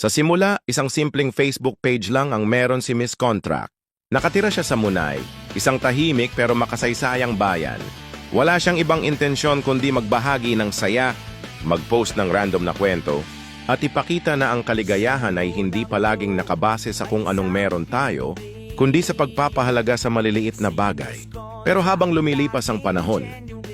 Sa simula, isang simpleng Facebook page lang ang meron si Miss Contract. Nakatira siya sa Munay, isang tahimik pero makasaysayang bayan. Wala siyang ibang intensyon kundi magbahagi ng saya, mag-post ng random na kwento, at ipakita na ang kaligayahan ay hindi palaging nakabase sa kung anong meron tayo, kundi sa pagpapahalaga sa maliliit na bagay. Pero habang lumilipas ang panahon,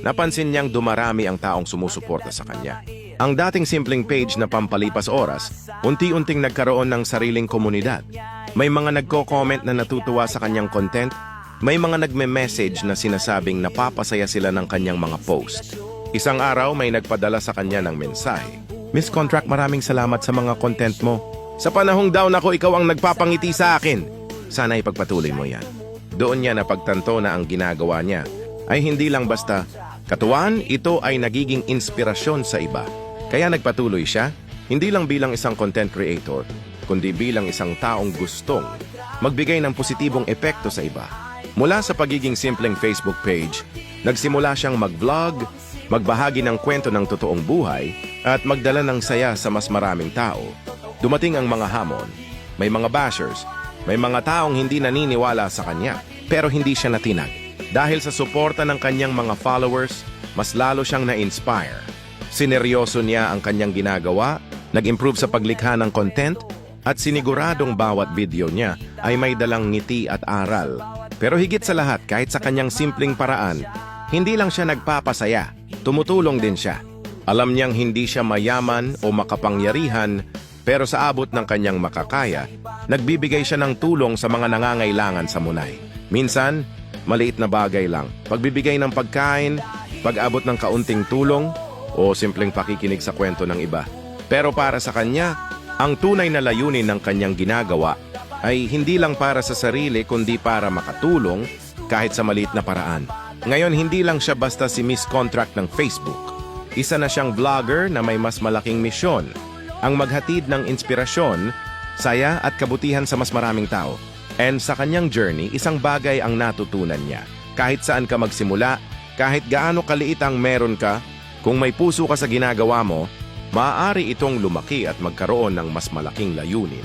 napansin niyang dumarami ang taong sumusuporta sa kanya. Ang dating simpleng page na pampalipas oras, unti-unting nagkaroon ng sariling komunidad. May mga nagko-comment na natutuwa sa kanyang content, may mga nagme-message na sinasabing napapasaya sila ng kanyang mga post. Isang araw may nagpadala sa kanya ng mensahe. Miss Contract, maraming salamat sa mga content mo. Sa panahong down ako, ikaw ang nagpapangiti sa akin. Sana ipagpatuloy mo yan. Doon niya napagtanto na ang ginagawa niya ay hindi lang basta katuwaan, ito ay nagiging inspirasyon sa iba. Kaya nagpatuloy siya, hindi lang bilang isang content creator, kundi bilang isang taong gustong magbigay ng positibong epekto sa iba. Mula sa pagiging simpleng Facebook page, nagsimula siyang mag-vlog, magbahagi ng kwento ng totoong buhay, at magdala ng saya sa mas maraming tao. Dumating ang mga hamon, may mga bashers, may mga taong hindi naniniwala sa kanya, pero hindi siya natinag. Dahil sa suporta ng kanyang mga followers, mas lalo siyang na-inspire. Sineryoso niya ang kanyang ginagawa, nag-improve sa paglikha ng content, at siniguradong bawat video niya ay may dalang ngiti at aral. Pero higit sa lahat, kahit sa kanyang simpleng paraan, hindi lang siya nagpapasaya, tumutulong din siya. Alam niyang hindi siya mayaman o makapangyarihan, pero sa abot ng kanyang makakaya, nagbibigay siya ng tulong sa mga nangangailangan sa Munay. Minsan, maliit na bagay lang, pagbibigay ng pagkain, pag-abot ng kaunting tulong, o simpleng pakikinig sa kwento ng iba. Pero para sa kanya, ang tunay na layunin ng kanyang ginagawa ay hindi lang para sa sarili kundi para makatulong kahit sa maliit na paraan. Ngayon, hindi lang siya basta si Miss Contract ng Facebook. Isa na siyang vlogger na may mas malaking misyon, ang maghatid ng inspirasyon, saya at kabutihan sa mas maraming tao. And sa kanyang journey, isang bagay ang natutunan niya. Kahit saan ka magsimula, kahit gaano kaliit ang meron ka, kung may puso ka sa ginagawa mo, maaari itong lumaki at magkaroon ng mas malaking layunin.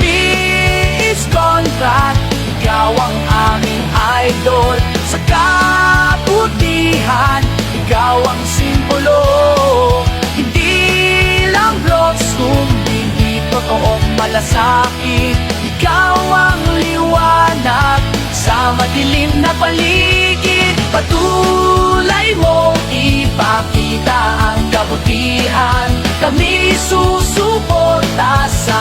Miss Contract, ikaw ang aming idol. Sa kabutihan, ikaw ang simbolo. Hindi lang vlogs, kundi totoong malasakit. Ikaw ang liwanag sa madilim na paligid. Patuloy mo ipakita ang kabutihan. Kami susuporta sa